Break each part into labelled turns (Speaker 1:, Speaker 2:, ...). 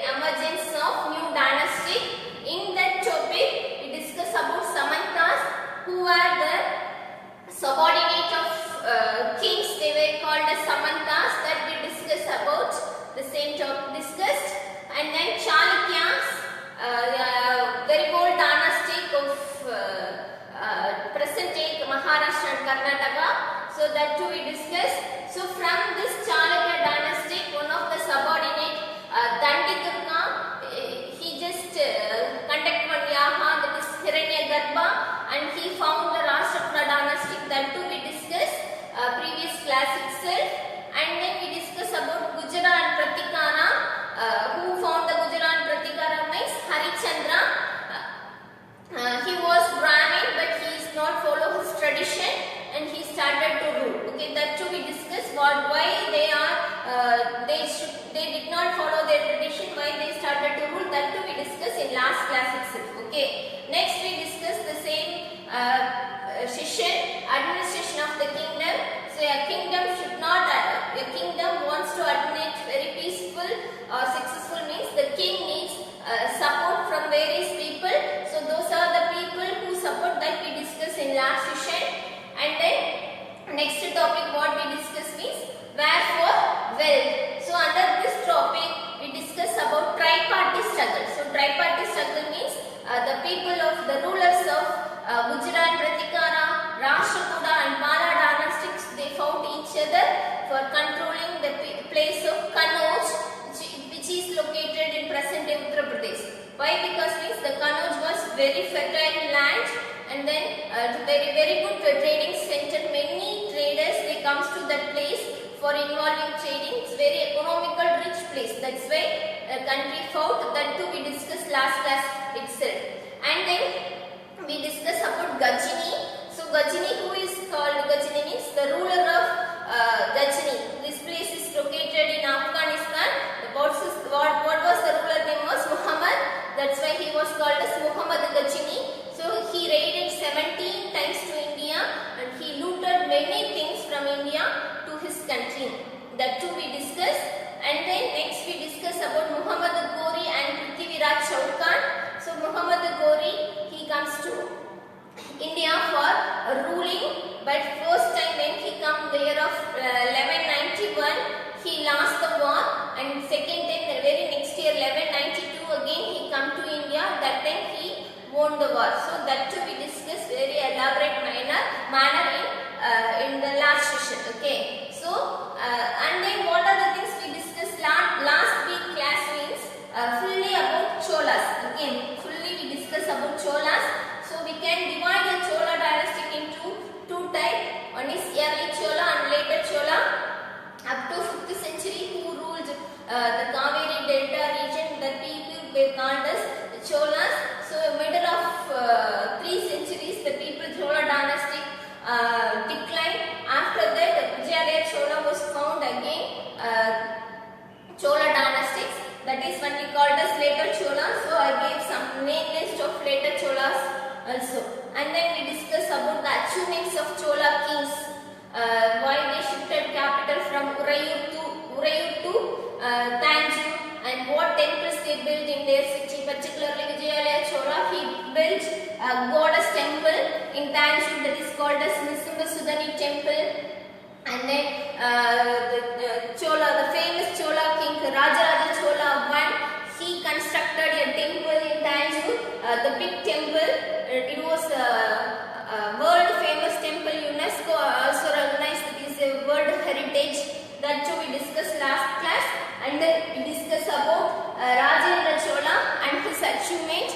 Speaker 1: emergence of new dynasty. In that topic, we discuss about Samantas, who were the subordinate of kings. They were called as Samantas. That we discuss about the same topic discussed. And then Chalukyas, very old dynasty of present day Maharashtra and Karnataka. So that too we discussed. So from this Chalukya dynasty, one of the subordinate Dandidurga, he just conducted one yaha, that is Hiranyagarbha, and he found the Rashtrakuta dynasty. That too we discussed previous class itself. And then we discuss about Gujara and Pratikara. Who found the Gujara and Pratikara means Harichandra. He was Brahmin, but he is not follow his tradition, and he started to rule. Okay, that too we discuss why they did not follow their tradition, why they started to rule. That too we discuss in last class itself. Okay, next we discuss the same session, administration of the kingdom. So a kingdom should not, a kingdom wants to administrate very peaceful or successful means the king needs support from various people. So those are the people who support that we discuss in last session. And then next topic what we discuss means wherefore wealth. So under this topic we discuss about tripartite struggle. So tripartite struggle means the people of the rulers of Gujara and Pratikara, Rashtrakuta and Mara dynastics, they fought each other for controlling the place of Kannauj, which is located in present day Uttar Pradesh. Why? Because means the Kannauj was very fertile land, and then very good trading center. Many traders they comes to that place for involving trading. It's very economical, rich place. That's why the country fought. That too we discussed last class itself. And then we discuss about Gajini. So Gajini, who is called Gajini means the ruler of Gajini. This place is located in Afghanistan. What was the ruler name was Muhammad. That's why he was called as Muhammad Gajini. So he raided 17 times to India, and he looted many things from India to his country. That too we discuss. And then next we discuss about Muhammad Ghori and Prithviraj Chauhan. So Muhammad Ghori, he comes to India for ruling, but first time when he come the year of 1191, he lost the war, and second time the very next year 1192 again he come to India. That time he won the war. So that too we discuss very elaborate manner in the last session. Okay. So and then what are the things we discussed last week class means fully about Cholas. Again fully we discuss about Cholas. So we can divide the Chola dynasty into two types. One is early Chola and later Chola. Up to 5th century, who ruled the Kaveri Delta region, the people were called as the Cholas. So middle of 3 centuries, the people Chola dynasty declined. After that, the Vijayalaya Chola was found again. Chola dynastics, that is what we called as later Cholas. So I gave some name list of later Cholas also. And then we discuss about the achievements of Chola kings. Why they shifted capital from Urayur to Tanjore, and what temples they built in their city. Particularly Vijayalaya Chola, he built a goddess temple in Tanjore that is called as Nisimha Sudani temple. And then the famous Chola king Rajaraja Chola I, he constructed a temple in Tanjore, the big temple. It was a world famous temple. UNESCO also recognized it is a world heritage. That too we discussed last class. And then we discuss about Rajendra Chola and his achievement.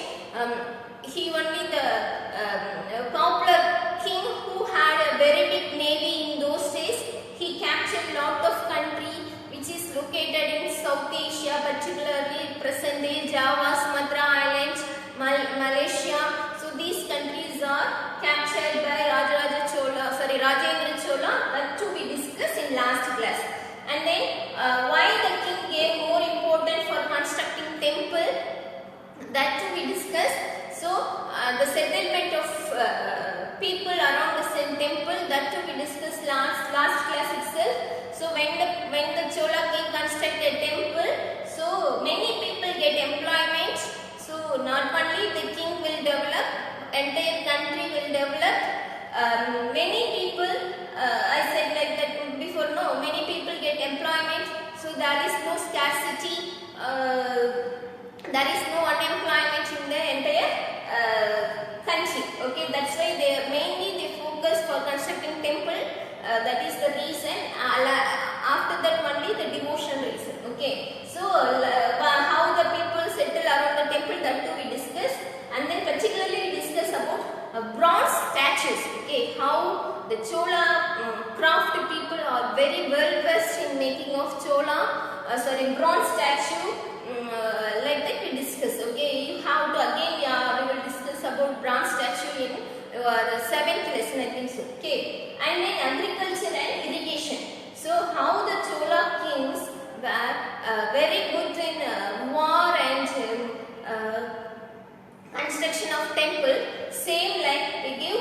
Speaker 1: He only the popular king who had a very big navy in those days. He captured lot of country which is located in South Asia, particularly present day Java, Sumatra Islands, Malaysia. So these countries are captured by Rajendra Chola. That too we discussed in last class. And then why the king gave more importance for constructing temple, that too we discussed. So the settlement of people around the same temple, that too we discussed last class itself. So when the Chola king constructed temple, so many people there is no unemployment in the entire country. Okay, that's why they focus for constructing temple. That is the reason. After that only the devotion reason. Okay, so how the people settle around the temple, that too we discuss, and then particularly we discuss about bronze statues. Okay, how the Chola craft people are very well versed in making of bronze statue. Like that we discuss. Okay, you have to again we will discuss about bronze statue in your 7th lesson, I think so. Okay, and then agriculture and irrigation. So how the Chola kings were very good in war and construction of temple. Same like they give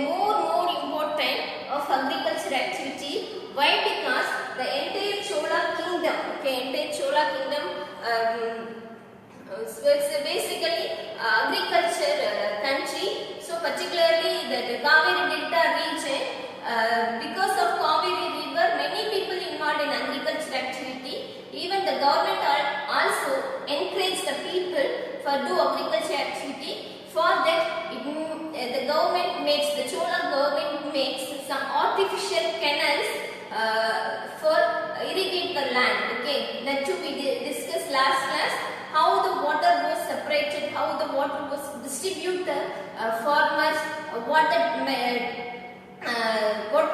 Speaker 1: more important of agriculture activity. Why? Because the entire Chola kingdom, so it's basically agriculture country. So particularly the Kaveri Delta region, because of Kaveri river, many people involved in agriculture activity. Even the government also encourage the people for do agriculture activity. For that, the Chola government makes some artificial canals for irrigate the land. Okay, that too we discussed last class. How the water was separated, how the water was distributed, farmers, what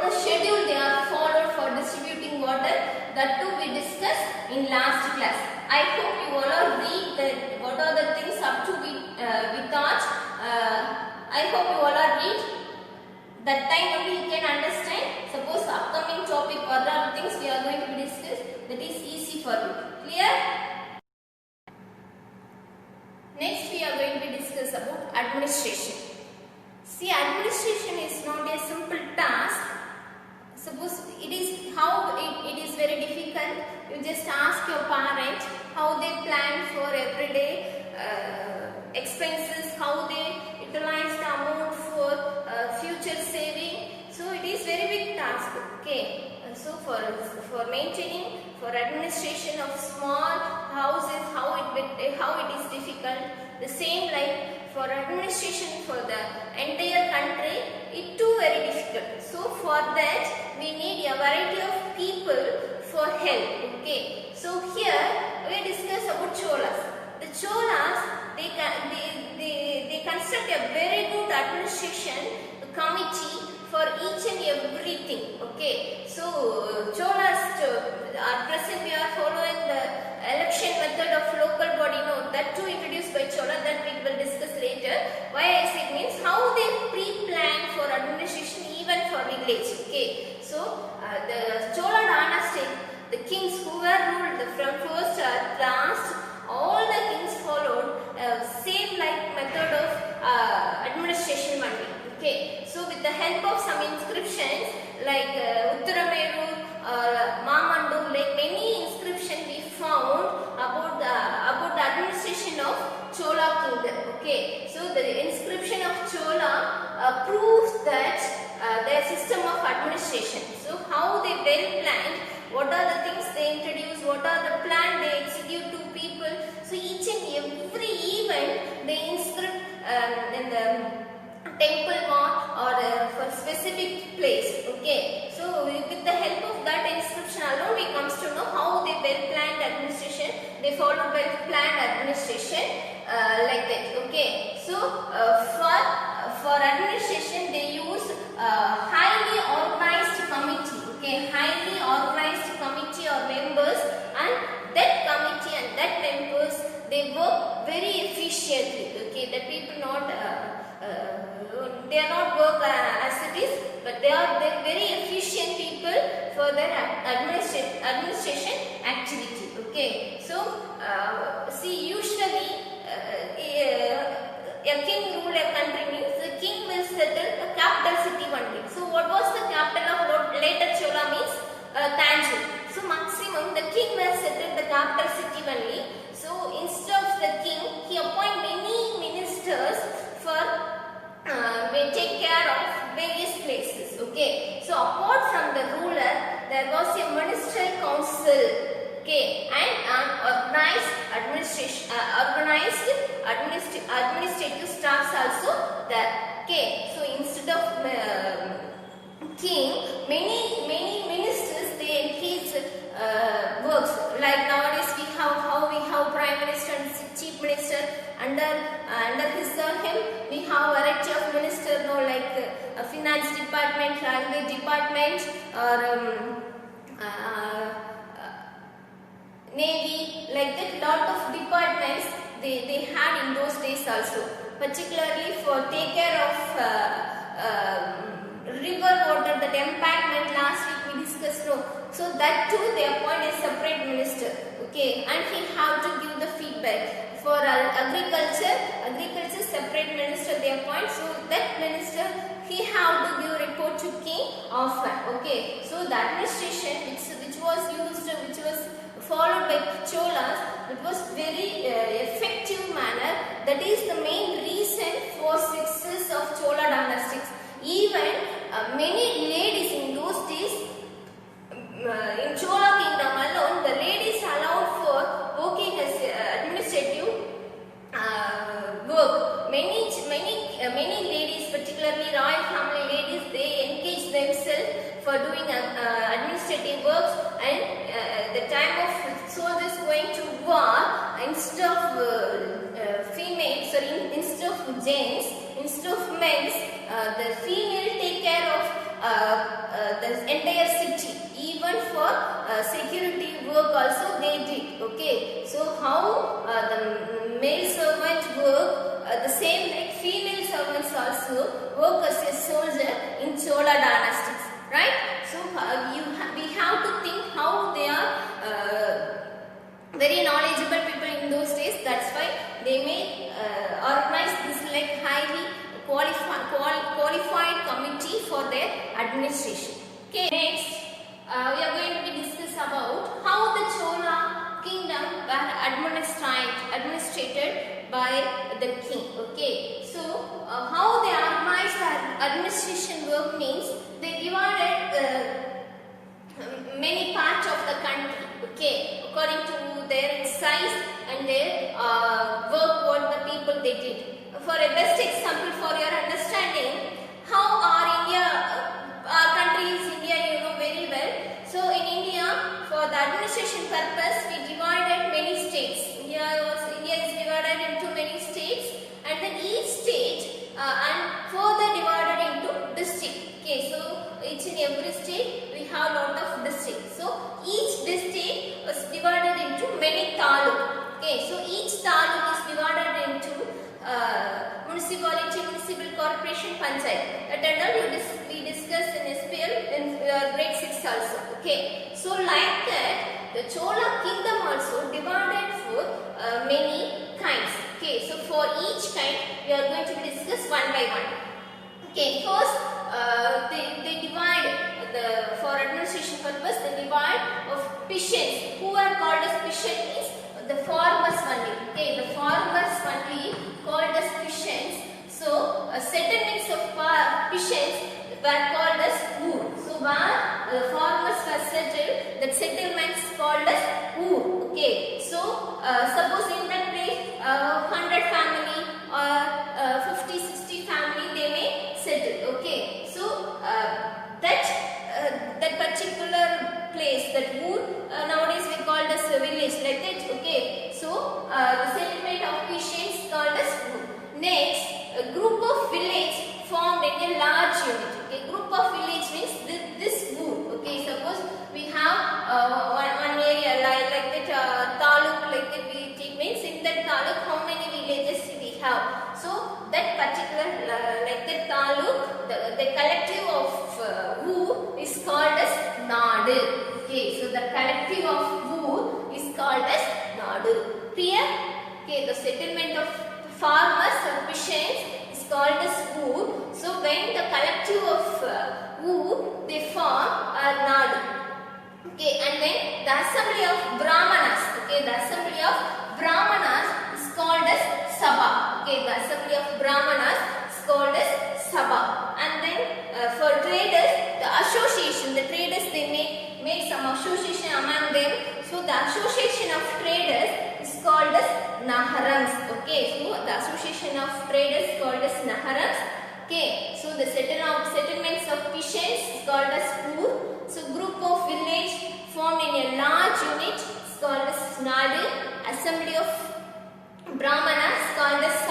Speaker 1: the schedule they are followed for distributing water. That too we discussed in last class. I hope you all are read that what are the things up to we taught. I hope you all are read. That time only you can understand. Suppose upcoming topic or other things we are going to discuss, that is easy for you. Clear? Next we are going to discuss about administration. See, administration is not a simple task. Suppose it is very difficult. You just ask your parent how they plan for everyday expenses, how they utilize the amount for future saving. So it is very big task. Okay. So for maintaining, for administration of small houses, how it is difficult. The same like for administration for the entire country, it too very difficult. So for that we need a variety of people for help. Okay. So here we discuss about Cholas. The Cholas they construct a very good administration committee for each and everything. Okay, so Cholas at present we are following the election method of local body. No, that too introduced by Chola, that we will discuss later. Why I say means how they pre-plan for administration even for village. Okay, so the Chola dynasty, the kings who were ruled from first to last, all the kings followed same like method of administration only. Okay, so with the help of some inscriptions like Uttarameru or Mamandu, like many inscriptions we found about the administration of Chola kingdom. Okay, so the inscription of Chola proves that their system of administration. So how they well planned, what are the things they introduce, what are the plan they execute to people. So each and every event they inscript in the temple mount or for specific place. Okay, so with the help of that inscription alone we comes to know how they well planned administration, they followed well planned administration like that. Okay, so for administration they use highly organized committee. Okay, highly organized committee or members, and that committee and that members they work very efficiently. Okay, the people not they are not work as it is, but they are very efficient people for their administration activity. Okay, so see, usually a king rule a country means the king will settle a capital city only. So what was the capital of later Chola means under his or him we have variety of minister, no, like finance department, railway department, or navy, like that. Lot of departments they had in those days also, particularly for take care of river water, that embankment last week we discussed, no. So that too they appoint a separate minister, okay, and he have to give the feedback. For agriculture separate minister they appoint, so that minister he have to give report to king often, okay. So the administration which was followed by Cholas, it was very effective manner. That is the main reason for success of Chola dynastics. Even many ladies in those days, in Chola kingdom alone, the ladies allowed for working as administrative work. Many ladies, particularly royal family ladies, they engage themselves for doing administrative works. And the time of soldiers going to war, instead of instead of gents, instead of men, the female take care of the entire city. Even for security work also they did, okay. So how the male servant work, the same like female servants also work as a soldier in Chola dynastics, right? So we have to think how they are very knowledgeable people in those days. That's why they may organize this like highly qualified committee for their administration. Okay, next we are going to be discuss about how the Chola kingdom were administrated by the king, okay. So how they organized their administration work means they divided many parts of the country, okay, according to their size and their work what the people they did. For a best example for your understanding, how our country is India, you know very well. So in India, for the administration purpose, we divided many states. India is divided into many states, and then each state and further divided into district. Okay, so each and every state we have lot of districts. So each district was divided into many taluk. Okay, so each taluk is divided into municipality, municipal corporation, panchayat. That and all we discussed in SPL in grade 6 also. Okay, so like that the Chola kingdom also divided for many kinds. Okay, so for each kind we are going to discuss one by one. Okay, first they divide for administration purpose they divide of Pishens. Who are called as Pishen means the farmers only. Okay, the farmers only called as Pishens. So settlements of Pishens were called as Ur. So where farmers were settled, that settlements called as Ur. Okay, so suppose in that place 100 family or 50-60 family they may settle. Okay, so that particular place, that Ur, nowadays we called as a village, like that. Okay, so the settlement of Pishens called as Ur. Next, a group of village formed in a large unit. Okay, group of village means this Ur. Okay, suppose we have one area like that taluk, like that we take means in that taluk how many villages we have. So that particular like that taluk, the collective of Ur is called as Nadu. Okay, so the collective of Ur is called as Nadu. Clear? Okay, the settlement of farmers or Pishens is called as Ur. So when the collective of Ur they form Nadu. Okay, and then the assembly of Brahmanas. Okay, the assembly of Brahmanas is called as Sabha. Okay, the assembly of Brahmanas is called as Sabha. And then for traders, the association, the traders they make some association among them. So the association of traders is called as Naharans. Okay, so the association of traders is called as Naharans. Okay, so the settlements of Pishens is called as Ur. So group of village formed in a large unit is called as Nadu. Assembly of Brahmanas is called as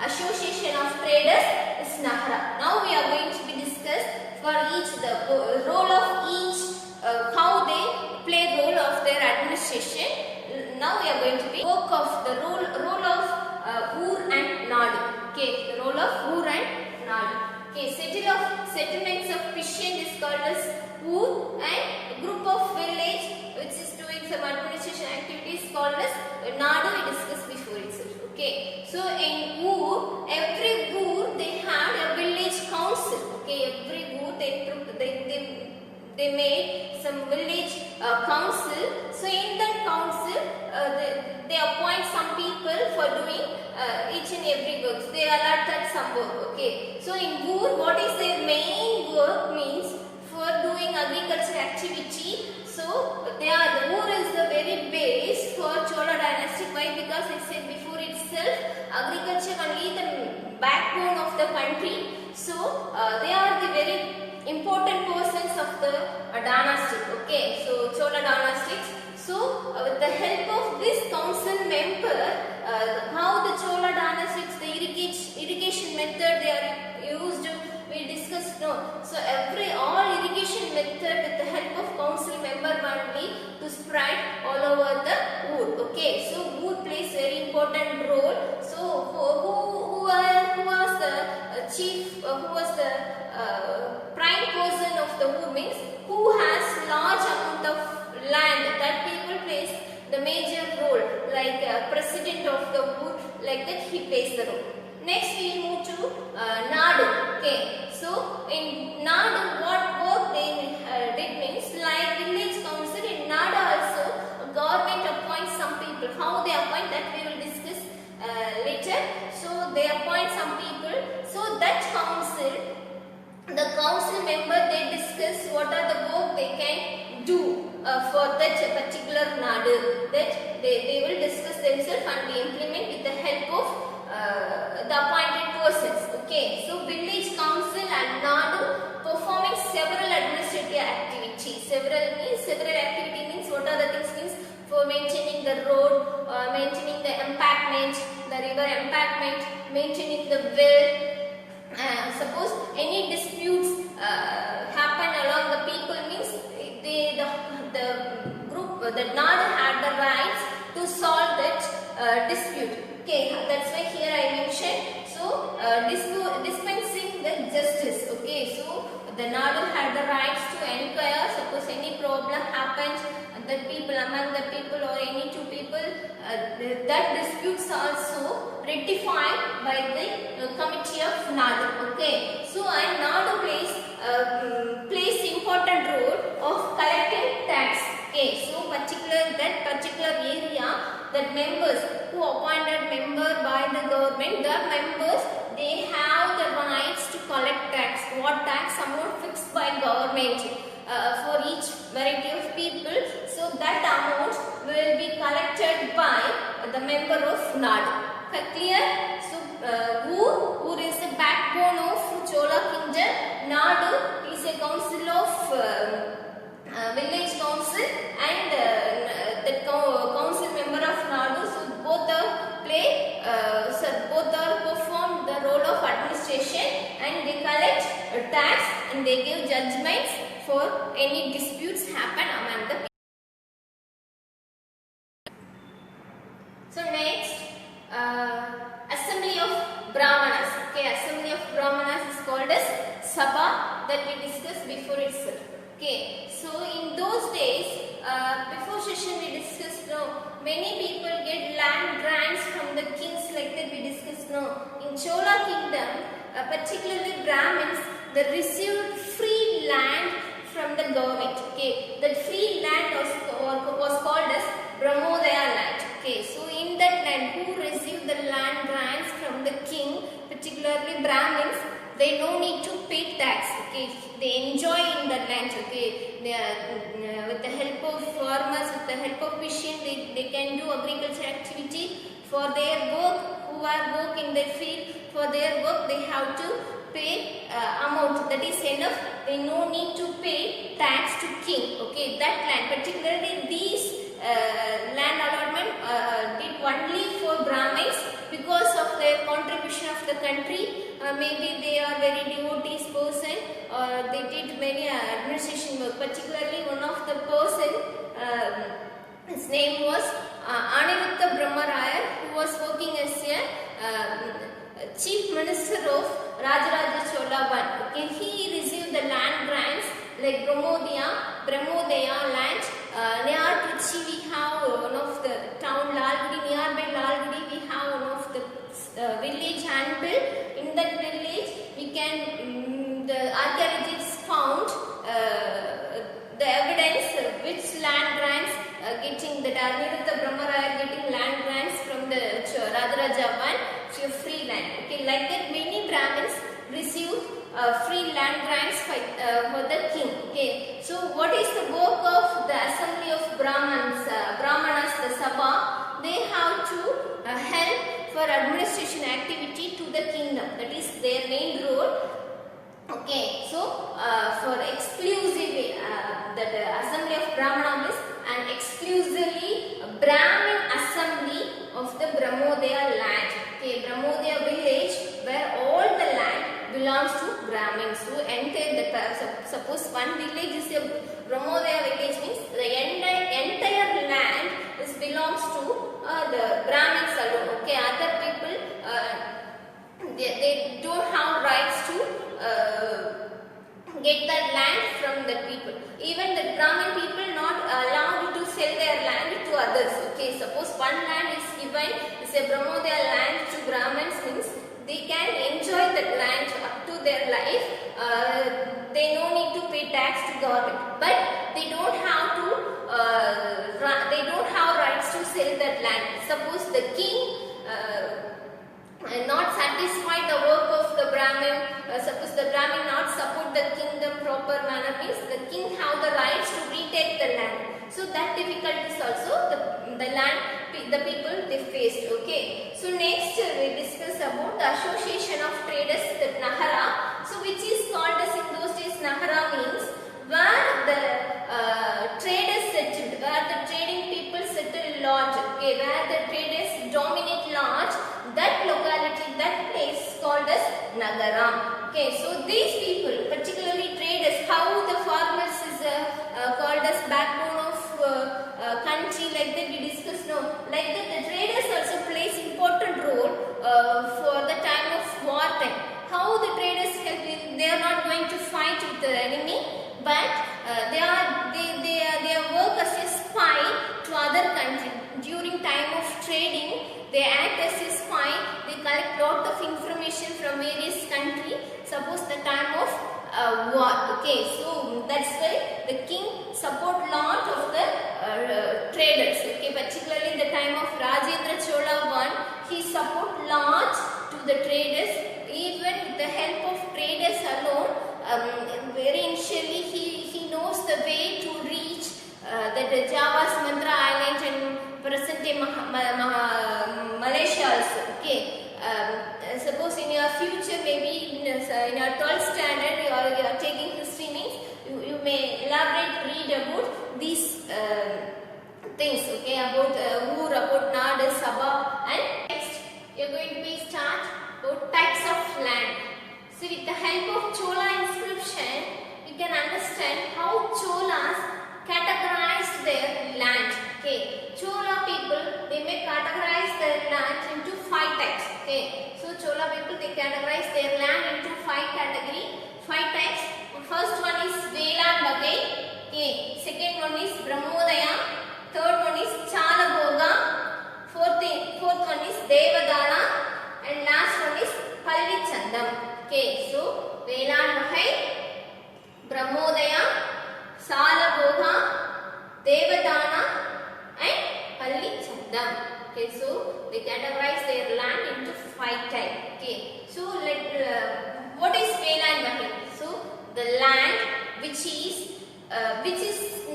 Speaker 1: Association of Traders is Nahara. Now we are going to be discussed for each the role of each, how they play role of their administration. Now we are going to be work of the role of Ur and Nadu. Okay, the role of Ur and Nadu. Okay, settlements of Pishin is called as Ur, and group of village which is doing some administration activities called as Nadu. We discussed before itself. Okay, so in Ur, every Ur they had a village council. Okay, every Ur they made some village council. So in that council, they appoint some people for doing each and every work. They allotted some work. Okay, so in Ur, what is their main work means for doing agriculture activity. So the Ur is the very base for Chola dynasty. Why? Because it said before itself, agriculture only the backbone of the country. So they are the very important persons of the dynasty. Okay, so Chola dynastics. So with the help of this council member, how the Chola dynastics, the irrigation method they are used, we discussed. No, so all irrigation method with the help of council member only to spread all over the Ur. Okay, so Ur plays very important role. So who was the chief? Who was the prime person of the Ur means who has large amount of land, that people plays the major role, like president of the Ur, like that he plays the role. Next we move to Nadu. Okay, so in Nadu what work they did means like village council. In Nadu also government appoints some people. How they appoint that we will discuss later. So they appoint some people. So that council, the council member, they discuss what are the work they can do for that particular Nadu. That they will discuss themselves and they implement with the help of the appointed persons. Okay, so village council and Nadu performing several administrative activities. Several activity means what are the things means for maintaining the road, maintaining the embankment, the river embankment, maintaining the well. Suppose any disputes happen along the people means the group, the Nadu had the rights to solve that dispute. Okay, that's why here I mentioned. So dispensing the justice. Okay, so the Nadu had the rights to inquire. Suppose any problem happens, that people among the people or any two people, that disputes also rectified by the committee of Nadu. Okay, so and Nadu plays important role of collecting tax. Okay, so that particular area, that members who appointed member by the government, the members they have the rights to collect tax. What tax amount fixed by government for each variety of people. So that amount will be collected by the member of Nadu. Clear? So Ur is the backbone of Chola kingdom. Nadu is a council of village council and the council member of Nadu. So both are perform the role of administration and they collect tax and they give judgments for any disputes happen among the people. So next, assembly of Brahmanas. Okay, assembly of Brahmanas is called as Sabha, that we discussed before itself. Okay, so in those days, before session we discussed many people get land grants from the kings, like that we discussed now. In Chola kingdom, particularly Brahmins, they received free land from the government. Okay, that free land was called as Brahmodaya land. Okay, so in that land, who received the land grants from the king, particularly Brahmins, they no need to pay tax. Okay, they enjoy in the land. Okay, with the help of farmers, with the help of fishing, they can do agriculture activity for their work. Who are work in their field, for their work they have to pay amount, that is enough. They no need to pay tax to king. Okay, that land, particularly these land allotment did only for Brahmins because of their contribution of country. Maybe they are very devotees person, or they did many administration work. Particularly one of the person, his name was Aniruddha Brahmarayar, who was working as a chief minister of Rajaraja Chola I. Okay, he received the land grants like Brahmodaya land. Near Trichy we have one of the town Lalgudi, nearby Lalgudi we have one of the village Anpil. In that village we can, the archaeologists found the evidence which land grants getting, that Aniruddha Brahmarayar getting land grants from the Rajaraja I for free land. Okay, like that many Brahmins received free land grants for the king. Okay, so what is the work of the assembly of Brahmanas, the Sabha? They have to help for administration activity to the kingdom. That is their main role. Okay, so for exclusively that assembly of Brahmana is an exclusively Brahmin assembly of the Brahmodaya land. Okay, Brahmodaya village where all the land belongs to Brahmins. So entire the suppose one village is a Brahmodaya village, means the entire land is belongs to the Brahmins alone. Okay, other people they don't have rights to get that land from the people. Even the Brahmin people not allowed to sell their land to others. Okay, suppose one land is given, is a Brahmodaya land to Brahmins, means they can enjoy that land up to their life. They no need to pay tax to government, but they don't have to. They don't have rights to sell that land. Suppose the king not satisfied the work of the Brahmin, suppose the Brahmin not support the kingdom proper manner, means the king have the rights to retake the land. So that difficulties also the land, the people they faced. Okay, so next we discuss about the association of traders, the Nagara. So which is called as in those days Nagara means where the traders settled, where the trading people settled large. Okay, where the traders dominate large, that locality, that place called as Nagaram. Okay, so these people, particularly traders, how the farmers is called as backbone of country, like that we discussed now. Like that the traders also plays important role for the time of war time. How the traders help? They are not going to fight with the enemy, but they work as a spy to other country. During time of trading, they act as a spy. They collect lot of information from various country. Suppose the time of war. Okay, so that's why the king support lot of the traders. Okay, particularly in the time of Rajendra Chola I, he support lot to the traders. Even with the help of traders alone, very initially he knows the way to reach the Java's Sumatra Island and present day Malaysia also. Okay, suppose in your future, maybe in your 12th standard you are taking history, means you may elaborate read about these things. Okay, about Ur, about Nadu, Sabha, and next you are going to be start about types of land. So with the help of Chola inscription, you can understand how Cholas categorized their land. Okay, Chola people, they may categorize their land into 5 types. Okay, so Chola people, they categorize their land into 5 types. First one is Velan Bagai. Okay, second one is Brahmodaya. Third one is Chalabhoga. Fourth one is Devadana, and last one is Palli Chandam. Okay, so Velan Bagai, Brahmodaya, Chalabhoga, Devadana, and Palli Chandam. Okay, so they categorize their land into 5 types. Okay, so what is Velan Bagai? So the land which is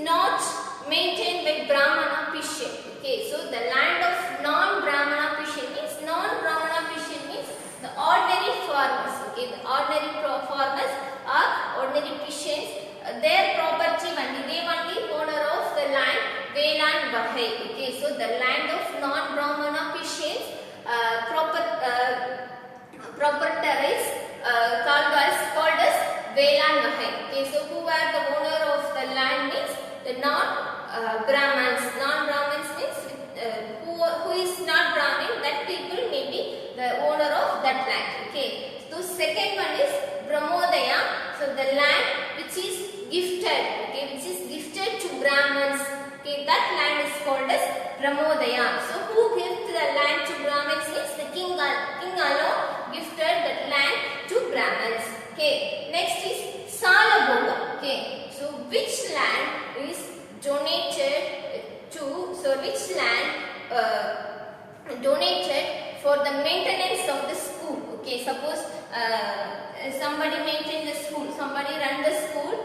Speaker 1: not maintained by Brahmana Pishan. Okay, so the land of non-Brahmana Pishan means the ordinary farmers. Okay, the ordinary farmers are ordinary Pishans. Their property only, they only owner of the land Velan Bagai. Okay, so the land of non-Brahmana Pishans proper for the maintenance of the school. Okay, suppose somebody maintain the school, somebody run the school.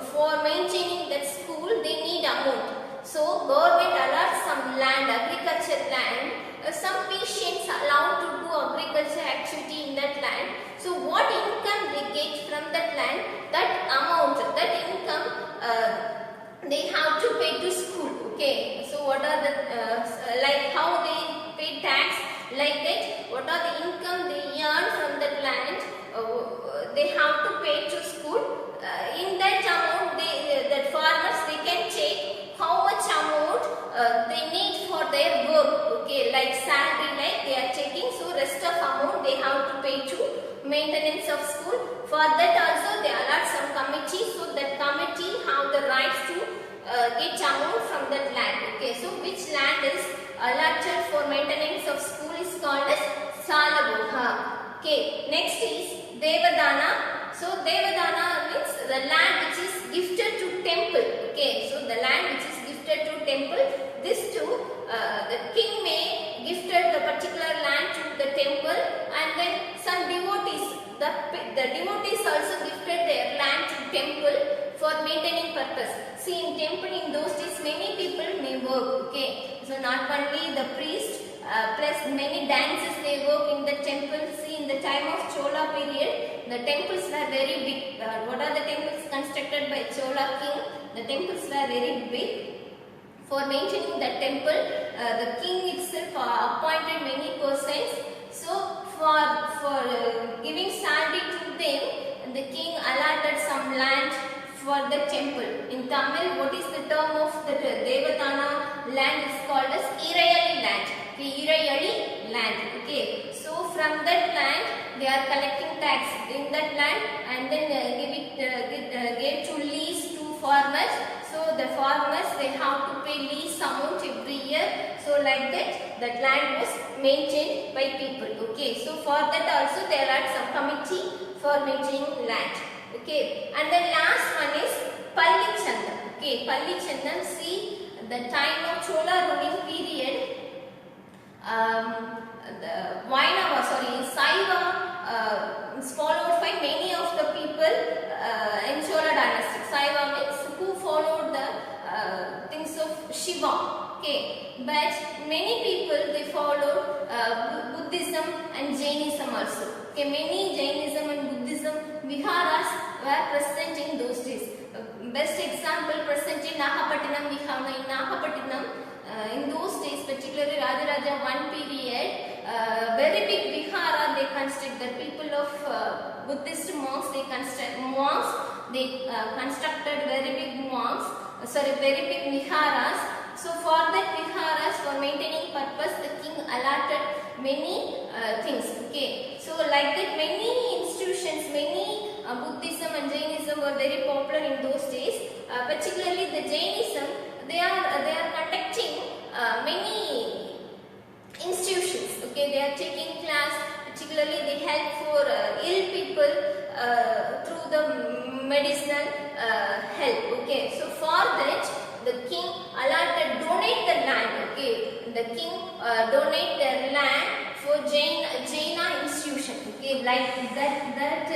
Speaker 1: For maintaining that school, they need amount. So government allots some land, agriculture land. Some patients allowed to do agriculture activity in that land. So what income they get from that land, that amount, that income they have to pay to school. Okay, so what are the like how they pay tax, like that, what are the income they earn from that land, they have to pay to school. In that amount, that farmers, they can check how much amount they need for their work. Okay, like salary, like they are checking. So rest of amount they have to pay to maintenance of school. For that also they allot some committee. So that committee have the rights to get amount from that land. Okay, so which land is allotted for maintenance of school is called as Salaboha. Okay, next is Devadana. So Devadana means the land which is gifted to temple. Okay, so the land which is gifted to temple. This too, the king may gifted the particular land to the temple, and then some devotees, the devotees also gifted their land to temple for maintaining purpose. See, in temple in those days many people may work. Okay, so not only the priest, plus many dances they work in the temple. See, in the time of Chola period, the temples were very big. What are the temples constructed by Chola king? The temples were very big. For maintaining the temple, the king itself appointed many persons. So for giving salary to them, the king allotted some land for the temple. In Tamil, what is the term of the Devadana land is called as Irayali land. Okay, Irayali land. Okay, so from that land they are collecting tax in that land, and then give to lease to farmers. So the farmers, they have to pay lease amount every year. So like that land was maintained by people. Okay, so for that also there are some committee for maintaining land. Okay, and the last one is Pallichandam. Okay, Pallichandam. See, the time of Chola ruling period, Saiva is followed by many of the people in Chola dynasty. Saiva means who followed the things of Shiva. Okay, but many people they followed Buddhism and Jainism also. Okay, many Jainism and Buddhism viharas were present in those days. Best example present in Nagapattinam Vihara. In Nagapattinam, in those days, particularly Rajaraja I period, very big vihara they construct. The people of Buddhist monks, they constructed very big very big viharas. So for that viharas, for maintaining purpose, the king allotted many things. Okay, so like that many institutions, many Buddhism and Jainism were very popular in those days. Particularly the Jainism, they are conducting many institutions. Okay, they are taking class. Particularly they help for ill people through the medicinal help. Okay, so for that the king donate the land. Okay, the king donate their land for Jaina institution. Okay, like that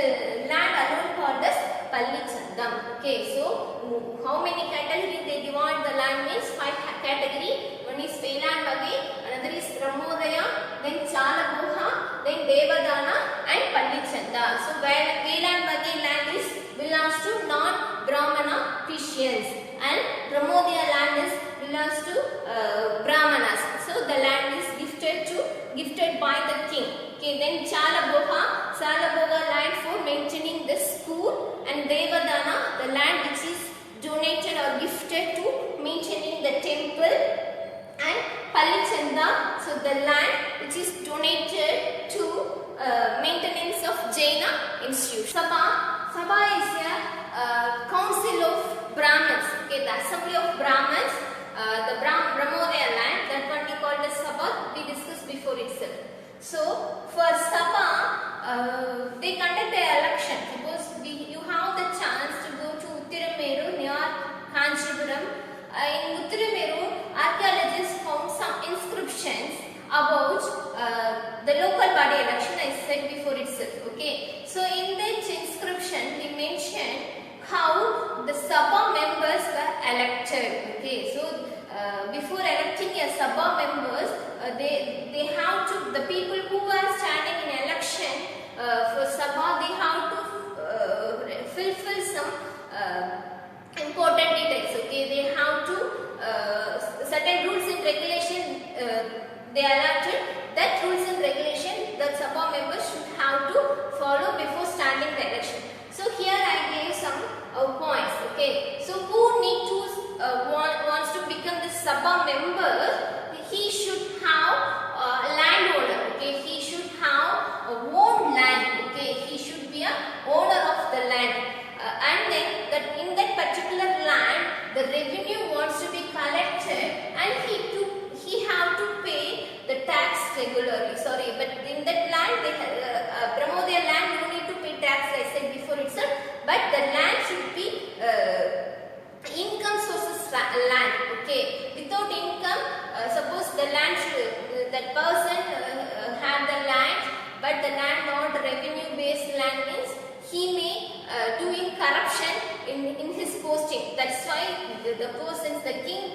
Speaker 1: land alone called as Pallichandam. Okay, so how many categories they divide the land means 5 category. One is Velan Bagi, another is Brahmodaya, then Chalaboha, then Devadana and Pallichanda. So Velan Bagi land belongs to non-Brahmana officials, and Brahmodaya land belongs to Brahmanas. So the land is gifted by the king. Okay, then Chalaboha land for maintaining the school, and Devadana, the land which is donated or gifted to maintaining the temple, and Pallichanda, so the land which is donated to maintenance of Jaina institution. Sabha is a council of Brahmins. Okay, the assembly of Brahmins, the Brahmodaya land, that one we called as Sabha. We discussed before itself. So for Sabha, they conduct the election. Suppose you have the chance to go to Uttirameru near Kanchipuram. In Uttirameru, archaeologists found some inscriptions about the said before itself. Okay, so in that inscription he mentioned how the Sabha members were elected. Okay, so before electing a Sabha members, they have to, the people who are standing in election for Sabha, they have to fulfill some important details. Okay, they have to certain rules and regulation they allotted. That rules and regulation that Sabha members should have to follow before standing the election. So here I gave some points. Okay, so who need to wants to become the Sabha member, he should have landowner. Okay, he should have own land. Okay, he should be a owner of the land, and then that in that particular land the revenue wants to be collected, and he have to pay the tax regularly. Sorry, but in that land they Brahmodaya land you need to pay tax, I said before itself, but the land should be income sources land. Okay, without income, suppose the land should, that person have the land, but the land not revenue based land means he may doing corruption in his posting. That's why the persons, the king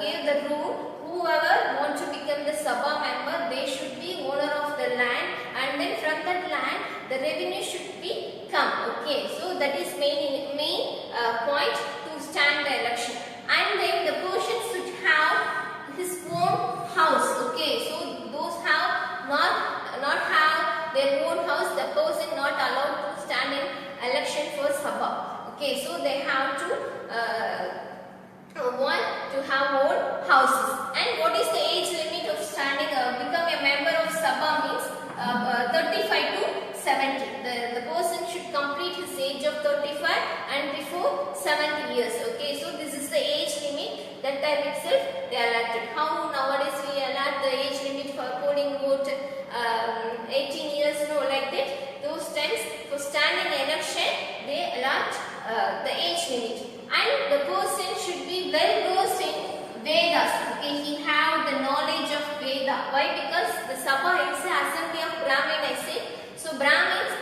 Speaker 1: gave the rule, whoever want to become the Sabha member, they should be owner of the land, and then from that land the revenue should be come. Okay, so that is main point to stand the election. And then the person should have his own house. Okay, so those have not have their own house, the person not allowed to stand in election for Sabha. Okay, so they have to want to have own houses. And what is the age limit of standing become a member of Sabha means 35 to 70. The person should complete his age of 35 and before 70 years. Okay, so this is the age limit. That time itself they allotted. How nowadays we allot the age limit for polling vote 18 years, no, like that. Those times for standing election they allot the age limit. And the person should be well versed in Vedas. Okay, he have the knowledge of Veda. Why? Because the Sabha is the assembly of Brahmin, I say. So Brahmins,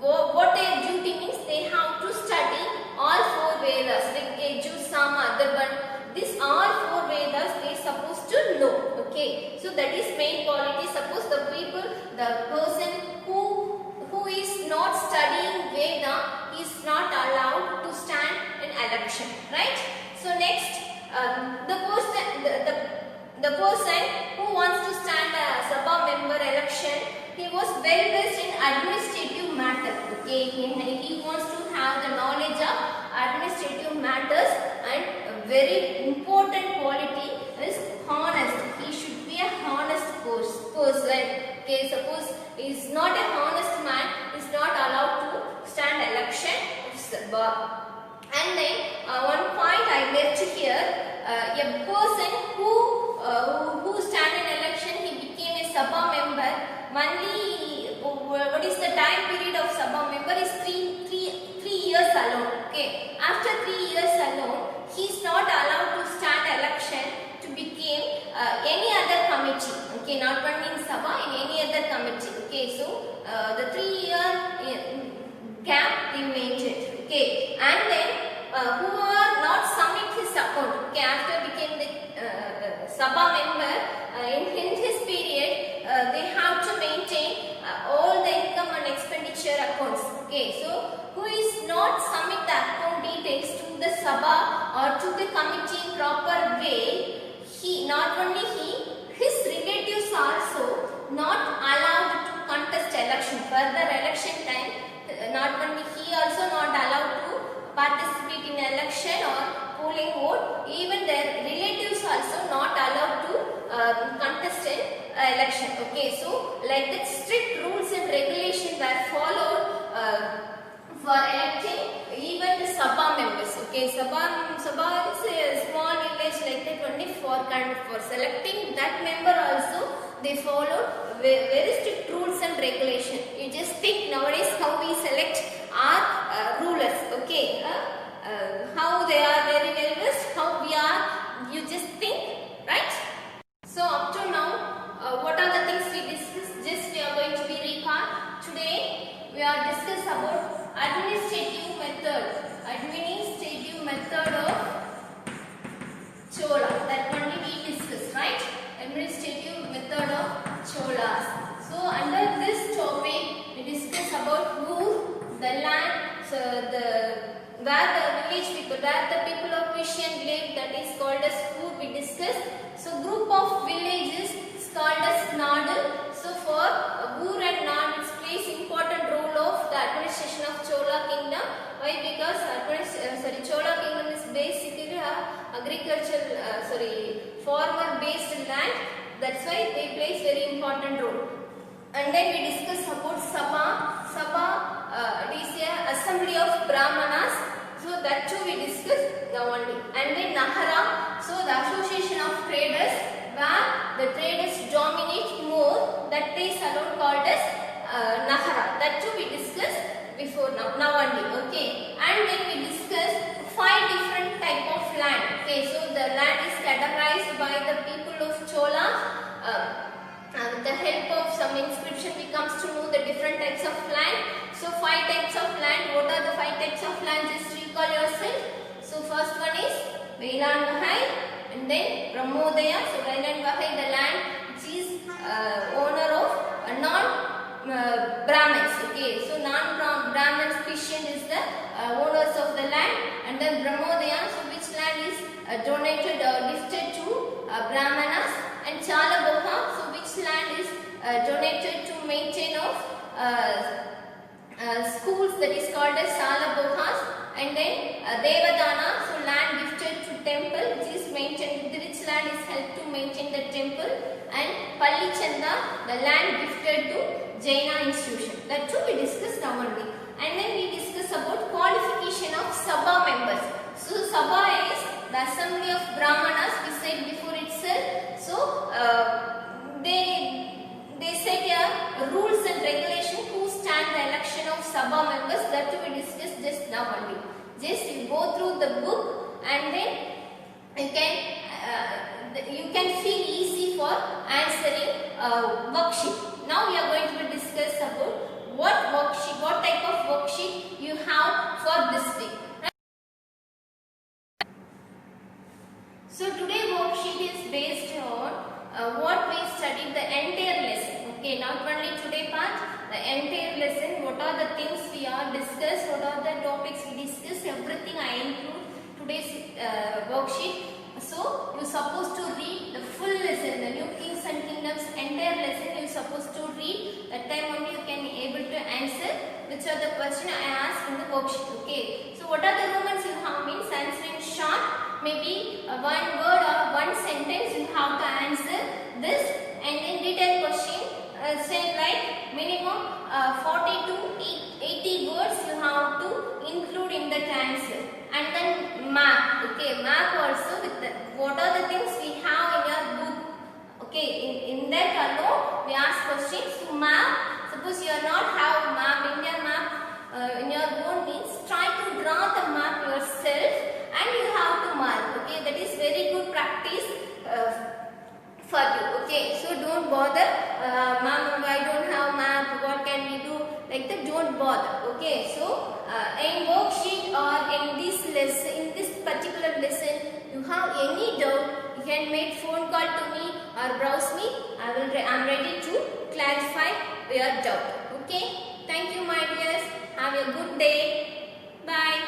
Speaker 1: what their duty means, they have to study all four Vedas, like Yajur, Sama, Atharvana. These all four Vedas they supposed to know. Okay, so that is main quality. Suppose the person who is not studying Veda is not allowed to stand in election, right? So next, the person who wants to stand a Sabha member election, he was well versed in administrative matter. Okay, he wants to have the knowledge of administrative matters, and a very important quality is honest. He should be a honest person. Okay, suppose he is not a honest man, is not allowed to stand election of Sabha. And then one point I left here, a person who stand in election, he became a Sabha member. Only what is the time period of Sabha member is three years alone. Okay, after 3 years alone, he is not allowed to stand election to become any other committee. Okay, not only in Sabha, in any other committee. Okay, so the 3-year gap they maintained. Okay, and then who are not submit his account. Okay, after became the Sabha member, in his period they have to maintain all the income and expenditure accounts. Okay, so who is not submit the account details to the Sabha or to the committee in proper way, not only his relatives also not allowed to contest election. Further election time, not only he also not allowed to participate in election or polling vote, even their relatives also not allowed to contest in election. Okay, so like that strict rules and regulations were followed for electing even the Sabha members. Okay, Sabha is a small village like that only for selecting that member also they followed very strict rules and regulation. You just think nowadays how we select our rulers. Okay, how they are very well versed, how we are, you just think, right? So up to now, what are the things we discussed? Just we are going under this topic we discuss about Ur, the land, so where the village people, where the people of Christian live, that is called as Ur we discussed. So group of villages is called as Nadu. So for Ur and Nadu it plays important role of the administration of Chola kingdom. Why? Because Chola kingdom is basically a farmer based land. That's why they plays very important role. And then we discuss about Sabha. Sabha it is a assembly of Brahmanas. So that too we discuss now only. And then Nahara, so the association of traders where the traders dominate more, that is alone called as Nahara. That too we discuss before now only. Okay. And then we discuss 5 different type of land. Okay. So the land is categorized by the people of Chola. With the help of some inscription we comes to know the different types of land. So 5 types of land. What are the 5 types of land? Just recall yourself. So first one is Vailan Vahai, and then Brahmodaya. So Vailan Vahai, the land which is owner of non-Brahmins. Okay, so non-Brahmins Christian is the owners of the land, and then Brahmodaya, so which land is donated or gifted to Brahmanas, and Chalaboha, so which land is donated to maintain of schools, that is called as Salabohas, and then Devadana, so land gifted to temple which is maintained, which land is helped to maintain the temple, and Pallichanda, the land gifted to Jaina institution. That too we discuss now only. And then we discuss about qualification of Sabha members. So Sabha is the assembly of Brahmanas, we said before itself. So they set rules and regulations who stand the election of Sabha members. That too we discuss just now only. Just you go through the book and then you can feel easy for answering worksheet. Now we are going to discuss about what type of worksheet you have for this week. Right? So today worksheet is based on what we studied the entire lesson. Okay, not only today part, the entire lesson, what are the things we are discussed, what are the topics we discussed, everything I include today's worksheet. So you supposed to read the full lesson, the New Kings and Kingdoms entire lesson you supposed to read. That time only you can able to answer which are the question I asked in the worksheet. Okay. So what are the Romans you have means answer in short, maybe one word or one sentence you have to answer this, and in detailed question say like minimum 40 to 80 words you have to include in that answer. And then map. Okay, map also with what are the things we have in your book. Okay, in that alone we ask questions to map. Suppose you are not have map, India map in your own means, try to draw the map yourself and you have to mark. Okay, that is very good practice for you. Okay, so don't bother, ma'am, I don't have map, what can we do? Like that, don't bother. Okay, so in worksheet or in this lesson, in this particular lesson, you have any doubt, you can make phone call to me or browse me. I am ready to clarify your doubt. Okay, thank you my dears. Have a good day. Bye.